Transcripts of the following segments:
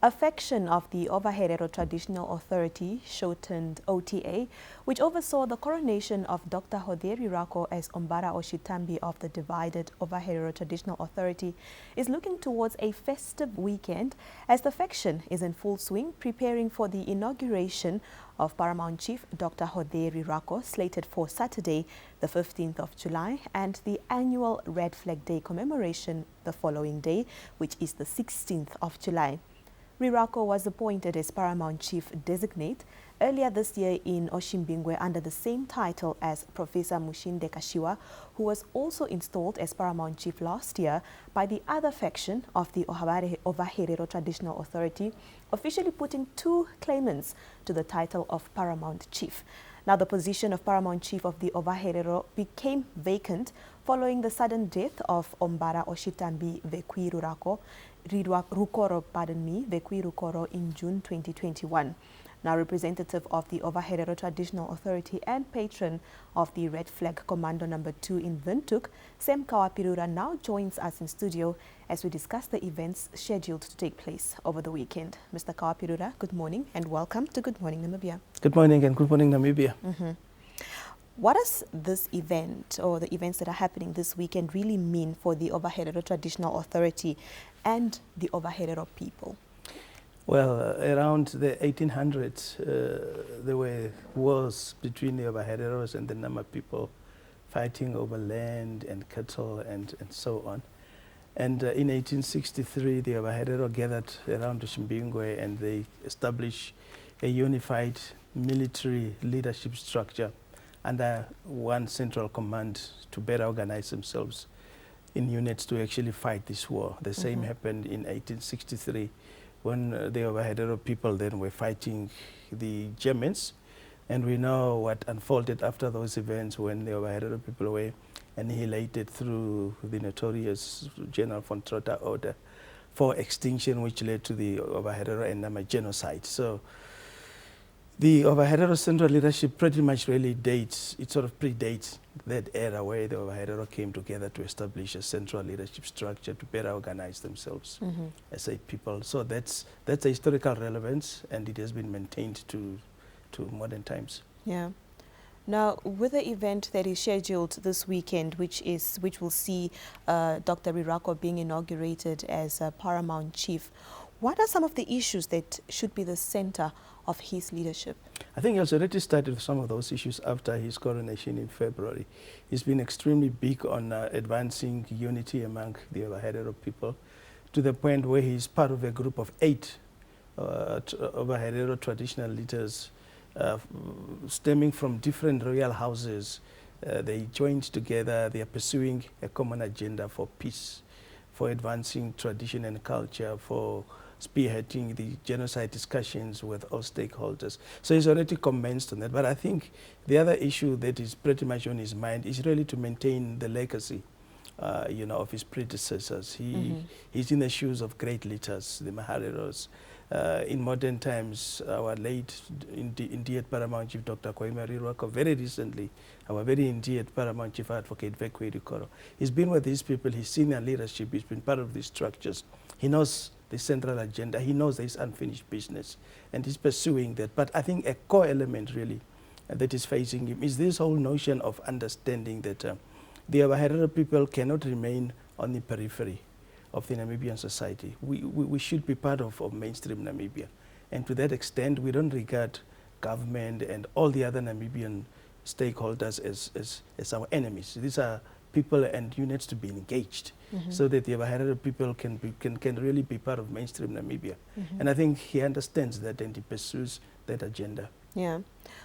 A faction of the Ovaherero Traditional Authority, shortened OTA, which oversaw the coronation of Dr Hoze Riruako as Ombara Otjitambi of the divided Ovaherero Traditional Authority, is looking towards a festive weekend as the faction is in full swing preparing for the inauguration of Paramount Chief Dr Hoze Riruako, slated for Saturday, the 15th of July, and the annual Red Flag Day commemoration the following day, which is the 16th of July. Riruako was appointed as Paramount Chief Designate earlier this year in Oshimbingwe under the same title as Professor Mushinde Kashiwa, who was also installed as Paramount Chief last year by the other faction of the Ovaherero Traditional Authority, officially putting two claimants to the title of Paramount Chief. Now, the position of Paramount Chief of the Ovaherero became vacant following the sudden death of Ombara Otjitambi Rukoro in June 2021. Now, representative of the Ovaherero Traditional Authority and patron of the Red Flag Commando No. 2 in Windhoek, Kauapirura, now joins us in studio as we discuss the events scheduled to take place over the weekend. Mr. Kauapirura, good morning and welcome to Good Morning Namibia. Good morning and good morning Namibia. What does this event or the events that are happening this weekend really mean for the Ovaherero Traditional Authority and the Ovaherero people? Well, around the 1800s, there were wars between the Ovahereros and the Nama people, fighting over land and cattle and so on. And in 1863, the Ovaherero gathered around Oshimbingwe and they established a unified military leadership structure under one central command to better organize themselves in units to actually fight this war. The same happened in 1863 when the Ovaherero people then were fighting the Germans. And we know what unfolded after those events when the Ovaherero people were annihilated through the notorious General von Trotter order for extinction, which led to the Ovaherero and Nama genocide. So the Ovaherero central leadership pretty much really dates, it sort of predates that era where the Ovaherero came together to establish a central leadership structure to better organize themselves as a people. So that's a historical relevance, and it has been maintained to modern times. Yeah. Now, with the event that is scheduled this weekend, which will see Dr. Riruako being inaugurated as Paramount Chief, what are some of the issues that should be the center of his leadership? I think he has already started with some of those issues after his coronation in February. He's been extremely big on advancing unity among the Ovaherero people, to the point where he's part of a group of 8 Ovaherero traditional leaders stemming from different royal houses. They joined together. They are pursuing a common agenda for peace, for advancing tradition and culture, for spearheading the genocide discussions with all stakeholders. So he's already commenced on that. But I think the other issue that is pretty much on his mind is really to maintain the legacy of his predecessors. He's in the shoes of great leaders, the Mahareros. In modern times, our late, indeed, Paramount Chief Dr Riruako, very recently, our very indeed Paramount Chief Advocate Rukoro. He's been with these people, he's seen their leadership, he's been part of these structures. He knows the central agenda, he knows there's unfinished business, and he's pursuing that. But I think a core element really that is facing him is this whole notion of understanding that the Ovaherero people cannot remain on the periphery of the Namibian society. We should be part of mainstream Namibia. And to that extent, we don't regard government and all the other Namibian stakeholders as our enemies. These are people and units to be engaged so that the Ovaherero people can really be part of mainstream Namibia. And I think he understands that and he pursues that agenda. Yeah.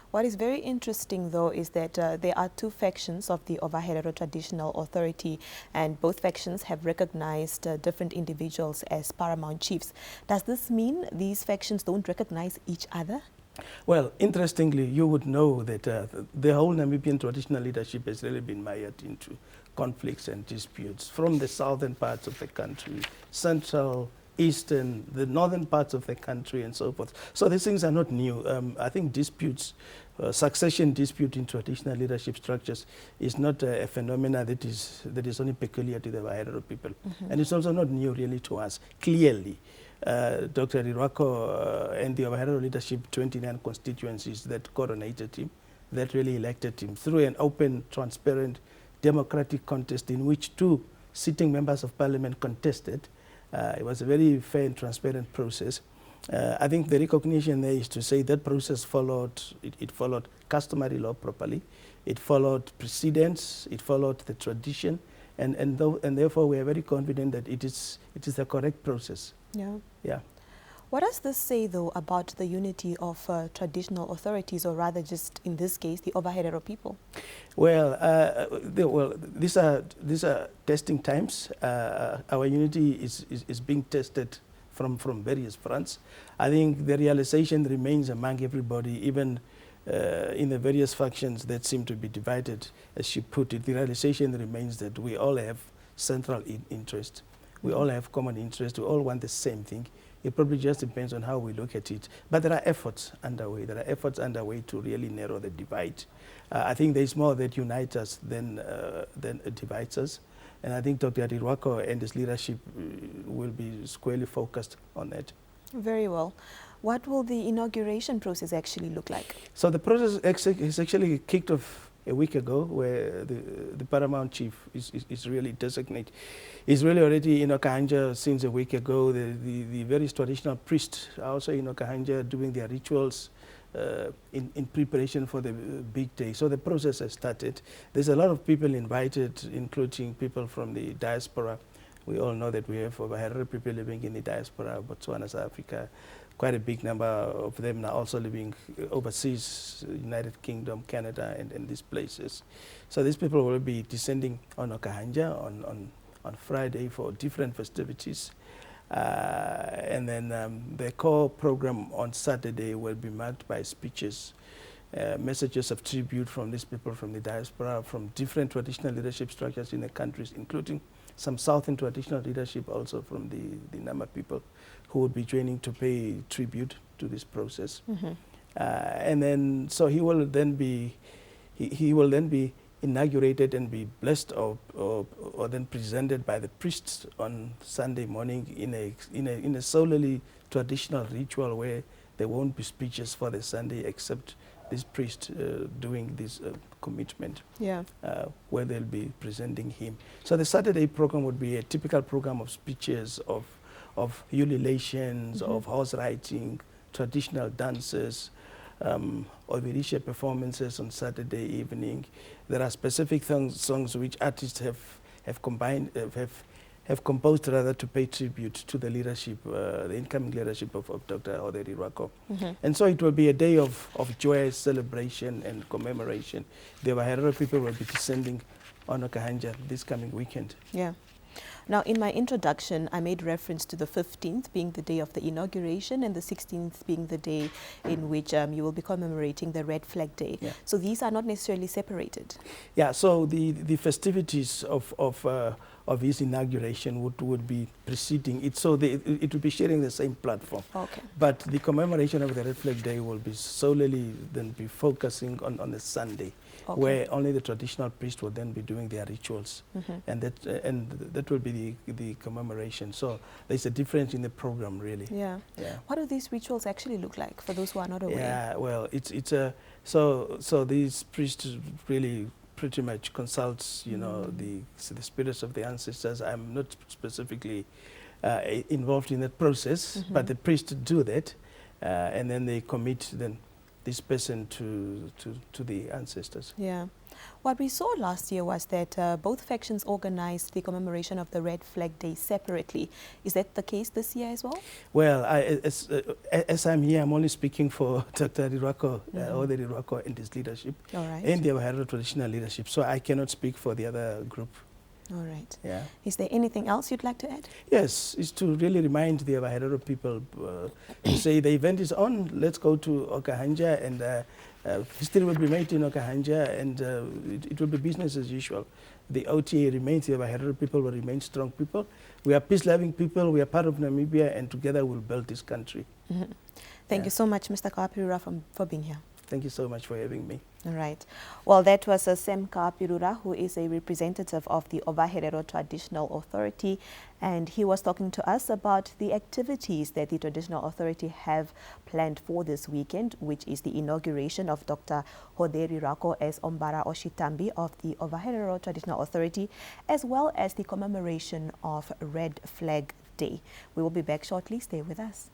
What is very interesting, though, is that there are 2 factions of the Ovaherero Traditional Authority, and both factions have recognized different individuals as Paramount Chiefs. Does this mean these factions don't recognize each other? Well, interestingly, you would know that the whole Namibian traditional leadership has really been mired into conflicts and disputes from the southern parts of the country, central, eastern, the northern parts of the country and so forth. So these things are not new. I think disputes, succession dispute in traditional leadership structures is not a phenomena that is only peculiar to the Ovaherero people. And it's also not new really to us. Clearly, Dr. Riruako and the Ovaherero leadership, 29 constituencies that coronated him, that really elected him through an open, transparent, democratic contest in which 2 sitting members of parliament contested. It was a very fair and transparent process. I think the recognition there is to say that process followed, it followed customary law properly, it followed precedents, it followed the tradition, and therefore we are very confident that it is the correct process. Yeah. Yeah. What does this say, though, about the unity of traditional authorities, or rather just in this case, the Ovaherero people? Well, these are testing times. Our unity is being tested from various fronts. I think the realization remains among everybody, even in the various factions that seem to be divided, as she put it. The realization remains that we all have central interest. We all have common interest. We all want the same thing. It probably just depends on how we look at it. But there are efforts underway. There are efforts underway to really narrow the divide. I think there's more that unites us than divides us. And I think Dr. Riruako and his leadership will be squarely focused on that. Very well. What will the inauguration process actually look like? So the process is actually kicked off a week ago, where the Paramount chief is really designated. He's really already in Okahanja since a week ago. The various traditional priests are also in Okahanja doing their rituals in preparation for the big day. So the process has started. There's a lot of people invited, including people from the diaspora. We all know that we have over people living in the diaspora, Botswana, South Africa. Quite a big number of them are also living overseas, United Kingdom, Canada, and these places. So these people will be descending on Okahanja on Friday for different festivities. And then the core program on Saturday will be marked by speeches, messages of tribute from these people from the diaspora, from different traditional leadership structures in the countries, including some southern traditional leadership also from the Nama people, who would be joining to pay tribute to this process. And then, so he will then be inaugurated and be blessed or then presented by the priests on Sunday morning in a solely traditional ritual where there won't be speeches for the Sunday except this priest doing this commitment, where they'll be presenting him. So the Saturday program would be a typical program of speeches, of ululations, of horse riding, traditional dances, Ovirisha performances on Saturday evening. There are specific songs which artists have composed rather to pay tribute to the leadership, the incoming leadership of Dr. Riruako. And so it will be a day of joyous celebration and commemoration. The Ovaherero people will be descending on Okahanja this coming weekend. Yeah. Now, in my introduction, I made reference to the 15th being the day of the inauguration and the 16th being the day in which you will be commemorating the Red Flag Day. So these are not necessarily separated. Yeah, so the festivities of his inauguration would be preceding it. So it would be sharing the same platform. Okay. But the commemoration of the Red Flag Day will be solely then be focusing on the Sunday. Okay. Where only the traditional priest will then be doing their rituals, and that will be the commemoration. So there's a difference in the program, really. Yeah. What do these rituals actually look like for those who are not aware? Yeah. Well, it's a so these priests really pretty much consults, you know, the spirits of the ancestors. I'm not specifically involved in that process, but the priests do that, and then they commit this person to the ancestors. Yeah. What we saw last year was that both factions organized the commemoration of the Red Flag Day separately. Is that the case this year as well? Well, as I'm here, I'm only speaking for Dr. Riruako, Hoze Riruako and his leadership, and the Ovaherero Traditional leadership. So I cannot speak for the other group. All right. Yeah. Is there anything else you'd like to add? Yes, it's to really remind the Ovaherero people to say the event is on. Let's go to Okahanja, and history will be made in Okahanja, and it will be business as usual. The OTA remains, the Ovaherero people will remain strong people. We are peace-loving people, we are part of Namibia, and together we'll build this country. Mm-hmm. Thank you so much, Mr. Kauapirura, for being here. Thank you so much for having me. All right. Well, that was Sam Kauapirura, who is a representative of the Ovaherero Traditional Authority, and he was talking to us about the activities that the Traditional Authority have planned for this weekend, which is the inauguration of Dr. Hoze Riruako as Ombara Otjitambi of the Ovaherero Traditional Authority, as well as the commemoration of Red Flag Day. We will be back shortly. Stay with us.